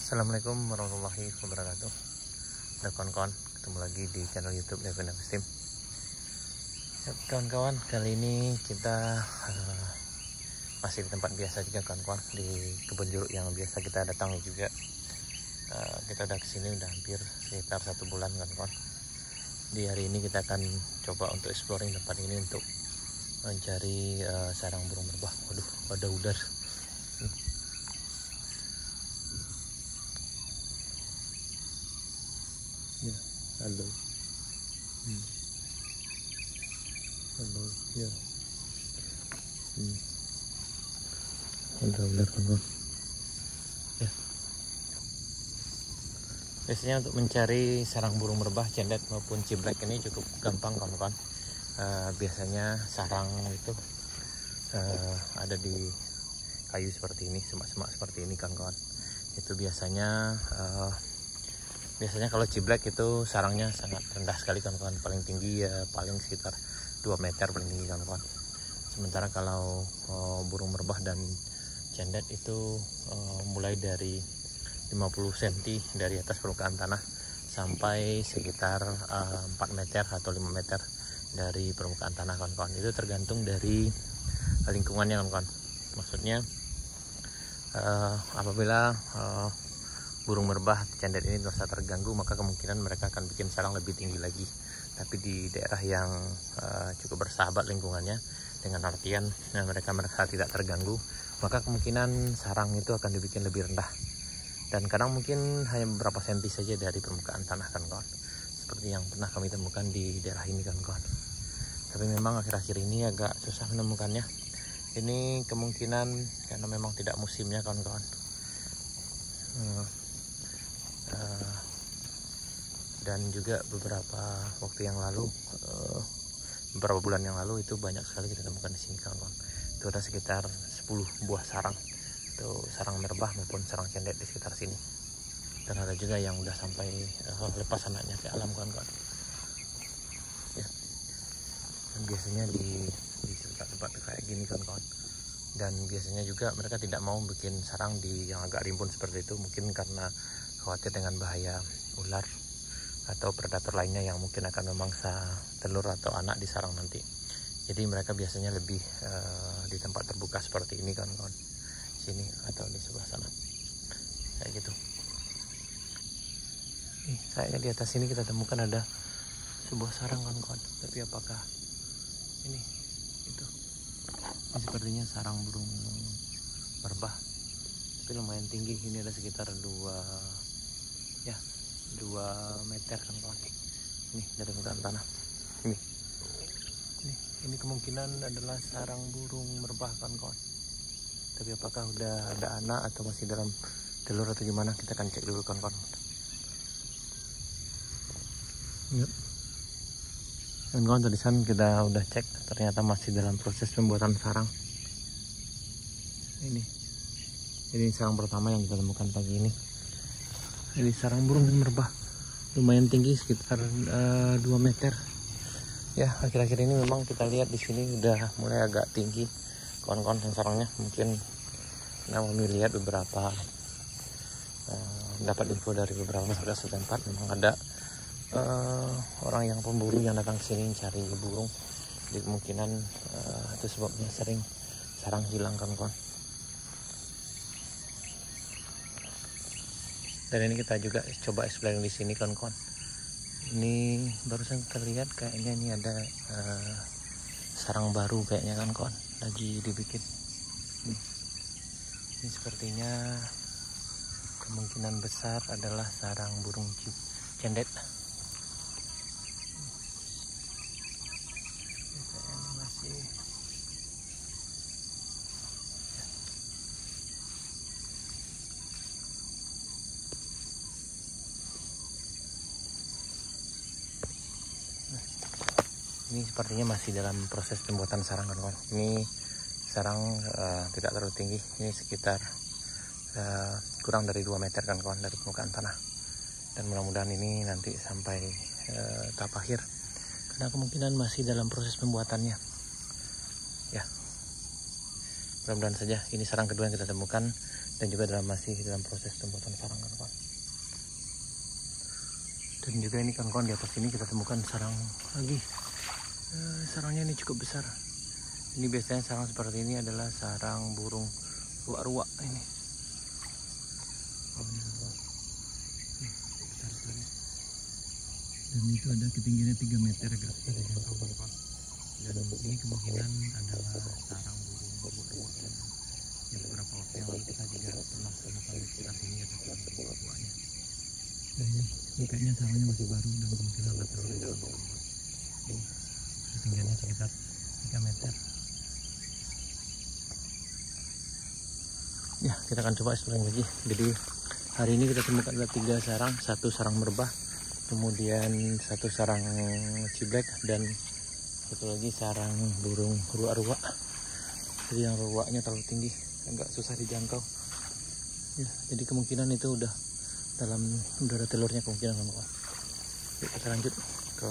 Assalamualaikum warahmatullahi wabarakatuh. Ada kawan-kawan, ketemu lagi di channel YouTube Devin Agustin. Ya, kawan-kawan, kali ini kita masih di tempat biasa juga kawan-kawan, di kebun jeruk yang biasa kita datangi juga. Kita udah kesini udah hampir sekitar 1 bulan kawan-kawan. Di hari ini kita akan coba untuk exploring tempat ini untuk mencari sarang burung merbah. Waduh, ada udar. Ya, halo. Halo, ya. Ada udar kawan-kawan. Ya. Biasanya untuk mencari sarang burung merbah, cendet maupun ciblek ini cukup gampang kawan-kawan. Biasanya sarang itu ada di kayu seperti ini, semak-semak seperti ini kawan-kawan. Itu biasanya kalau ciblek itu sarangnya sangat rendah sekali kawan-kawan, paling tinggi ya paling sekitar 2 meter paling tinggi kawan-kawan. Sementara kalau burung merbah dan cendet itu mulai dari 50 cm dari atas permukaan tanah sampai sekitar 4 meter atau 5 meter dari permukaan tanah kawan-kawan. Itu tergantung dari lingkungannya kawan-kawan. Maksudnya apabila burung merbah cendet ini merasa terganggu, maka kemungkinan mereka akan bikin sarang lebih tinggi lagi. Tapi di daerah yang cukup bersahabat lingkungannya, dengan artian mereka merasa tidak terganggu, maka kemungkinan sarang itu akan dibikin lebih rendah. Dan kadang mungkin hanya beberapa senti saja dari permukaan tanah kan kawan. Seperti yang pernah kami temukan di daerah ini kan kawan. Tapi memang akhir-akhir ini agak susah menemukannya. Ini kemungkinan karena memang tidak musimnya kawan-kawan. Dan juga beberapa waktu yang lalu, beberapa bulan yang lalu itu banyak sekali kita temukan di sini kawan-kawan. Itu ada sekitar 10 buah sarang, itu sarang merbah maupun sarang cendet di sekitar sini. Dan ada juga yang udah sampai lepas anaknya ke alam kawan-kawan. Ya. Dan biasanya di tempat kayak gini kawan-kawan. Dan biasanya juga mereka tidak mau bikin sarang di yang agak rimbun seperti itu, mungkin karena khawatir dengan bahaya ular atau predator lainnya yang mungkin akan memangsa telur atau anak di sarang nanti. Jadi mereka biasanya lebih di tempat terbuka seperti ini kawan-kawan, sini atau di sebelah sana kayak gitu. Kayaknya di atas sini kita temukan ada sebuah sarang kawan-kawan, tapi apakah ini itu? Ini sepertinya sarang burung merbah, tapi lumayan tinggi. Ini ada sekitar 2 meter kan kawan. Ini dari permukaan tanah. Ini kemungkinan adalah sarang burung merbah kan kawan. Tapi apakah udah ada anak atau masih dalam telur atau gimana, kita akan cek dulu kan kawan. Yuk. Dan kawan, tadi kita udah cek, ternyata masih dalam proses pembuatan sarang. Ini sarang pertama yang kita temukan pagi ini. Ini sarang burung merbah, lumayan tinggi, sekitar 2 meter. Ya, akhir-akhir ini memang kita lihat di sini udah mulai agak tinggi kawan-kawan sarangnya. Mungkin kami lihat beberapa dapat info dari beberapa masyarakat setempat, memang ada orang yang pemburu yang datang ke sini mencari burung. Jadi kemungkinan itu sebabnya sering sarang hilang kawan-kawan. Dan ini kita juga coba exploring di sini kawan-kawan. Ini barusan kita lihat kayaknya ini ada sarang baru kayaknya kan kawan, lagi dibikin. Ini sepertinya kemungkinan besar adalah sarang burung cendet. Ini sepertinya masih dalam proses pembuatan sarang kawan-kawan. Ini sarang tidak terlalu tinggi, ini sekitar kurang dari 2 meter kawan-kawan dari permukaan tanah. Dan mudah-mudahan ini nanti sampai tahap akhir, karena kemungkinan masih dalam proses pembuatannya. Ya, mudah-mudahan saja. Ini sarang kedua yang kita temukan dan juga masih dalam proses pembuatan sarang kawan-kawan. Dan juga ini kawan-kawan, di atas ini kita temukan sarang lagi. Sarangnya ini cukup besar. Ini biasanya sarang seperti ini adalah sarang burung ruak-ruak ini. Besar sekali. Dan itu ada ketinggiannya 3 meter agak kawan-kawan. Dan ini kemungkinan adalah sarang burung ruak-ruak yang beberapa waktu yang lalu kita juga pernah temukan di sekitar sini ada sarang burung ruak-ruaknya. Ini kayaknya sarangnya masih baru dan kemungkinan ada telur di dalam kawan-kawan. Ini ketinggiannya sekitar 3 meter. Ya, kita akan coba exploring lagi. Jadi hari ini kita temukan ada 3 sarang, 1 sarang merbah, kemudian 1 sarang ciblek, dan 1 lagi sarang burung ruak-ruak. Jadi yang ruaknya terlalu tinggi, agak susah dijangkau. Ya, jadi kemungkinan itu udah ada telurnya kemungkinan kawan-kawan. Yuk kita lanjut ke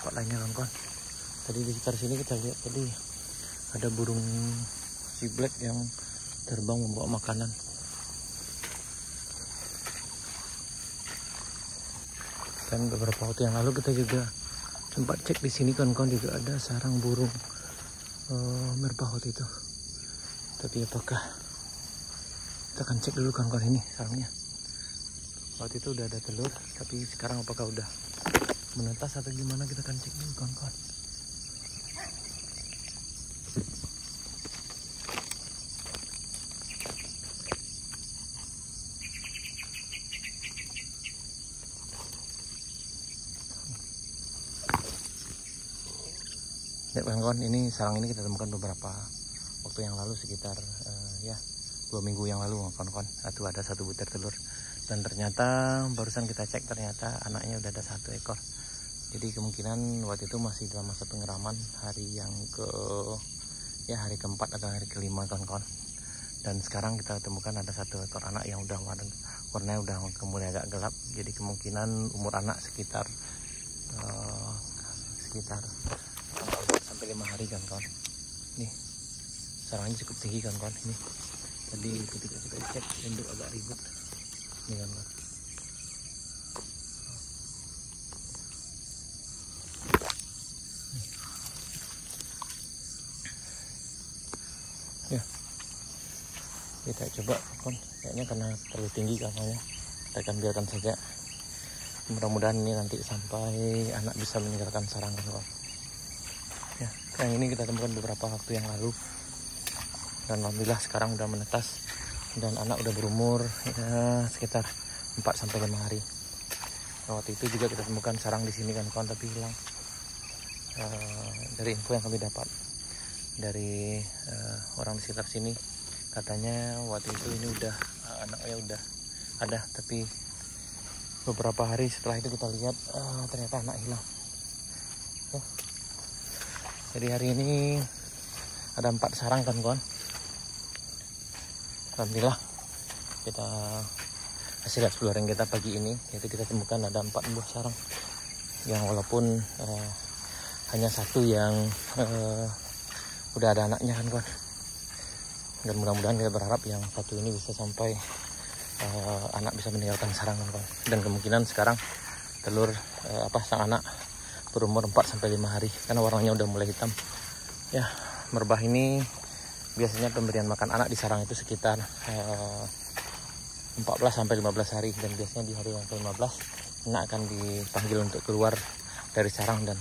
tempat lainnya kawan-kawan. Tadi di sekitar sini kita lihat tadi ada burung ciblek yang terbang membawa makanan. Dan beberapa waktu yang lalu kita juga sempat cek di sini kawan-kawan, juga ada sarang burung merbah waktu itu. Tapi apakah, kita akan cek dulu kawan-kawan ini sarangnya. Waktu itu udah ada telur, tapi sekarang apakah udah menetas atau gimana, kita akan cek dulu kawan-kawan. Ya kawan-kawan, ini sarang ini kita temukan beberapa waktu yang lalu, sekitar 2 minggu yang lalu kawan-kawan. Itu ada 1 butir telur, dan ternyata barusan kita cek ternyata anaknya udah ada 1 ekor. Jadi kemungkinan waktu itu masih dalam masa pengeraman, hari keempat atau hari kelima kawan-kawan. Dan sekarang kita temukan ada 1 ekor anak yang udah warnanya udah mulai agak gelap. Jadi kemungkinan umur anak sekitar 5 hari kawan-kawan. Nih sarangnya cukup tinggi kawan-kawan. Ini tadi ketika kita cek induk agak ribut nih kawan-kawan. Ya, kita coba kawan, kayaknya karena terlalu tinggi kawannya, kita akan biarkan saja. Mudah-mudahan ini nanti sampai anak bisa meninggalkan sarang kawan-kawan. Ya, yang ini kita temukan beberapa waktu yang lalu, dan alhamdulillah sekarang udah menetas dan anak udah berumur sekitar 4-5 hari. Nah, waktu itu juga kita temukan sarang di sini kan kawan, tapi hilang. Dari info yang kami dapat dari orang di sekitar sini, katanya waktu itu ini udah anaknya udah ada, tapi beberapa hari setelah itu kita lihat ternyata anak hilang. Jadi hari ini ada 4 sarang kan kawan. Alhamdulillah kita hasil exploring kita pagi ini, yaitu kita temukan ada 4 buah sarang, yang walaupun hanya 1 yang udah ada anaknya kan kawan. Dan mudah-mudahan kita berharap yang 1 ini bisa sampai anak bisa meninggalkan sarang kan kawan. Dan kemungkinan sekarang telur sang anak berumur 4-5 hari, karena warnanya udah mulai hitam. Ya, merbah ini biasanya pemberian makan anak di sarang itu sekitar 14-15 hari, dan biasanya di hari yang ke-15 anak akan dipanggil untuk keluar dari sarang dan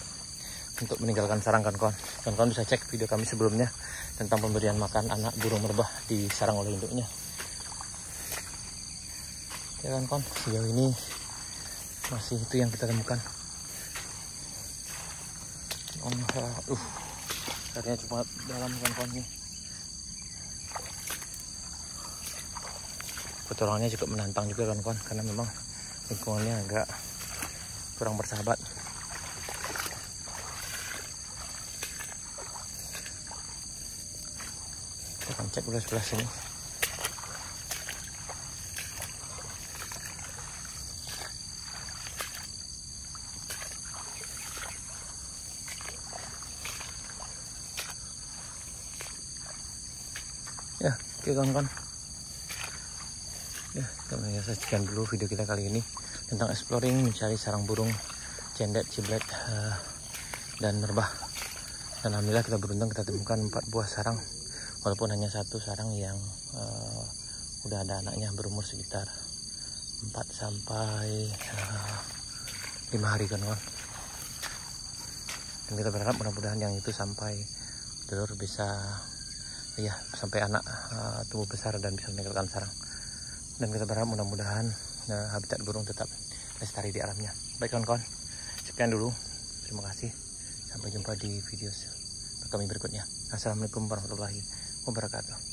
untuk meninggalkan sarang kan kawan. Kawan-kawan bisa cek video kami sebelumnya tentang pemberian makan anak burung merbah di sarang oleh induknya. Ya kan kawan, sejauh ini masih itu yang kita temukan. Airnya cuma dalam kawan-kawan nih. Petualangannya cukup menantang juga kawan-kawan, karena memang lingkungannya agak kurang bersahabat. Kita akan cek dulu sebelah sini. Ya, oke kawan-kawan. Saya sekian dulu video kita kali ini tentang exploring mencari sarang burung cendet, ciblet, dan merbah. Dan alhamdulillah kita beruntung kita temukan 4 buah sarang, walaupun hanya 1 sarang yang udah ada anaknya berumur sekitar 4 sampai 5 hari kawan. Dan kita berharap mudah-mudahan yang itu sampai telur bisa sampai anak tumbuh besar dan bisa meninggalkan sarang. Dan kita berharap mudah-mudahan habitat burung tetap lestari di alamnya. Baik kawan-kawan, sekian dulu. Terima kasih. Sampai jumpa di video kami berikutnya. Assalamualaikum warahmatullahi wabarakatuh.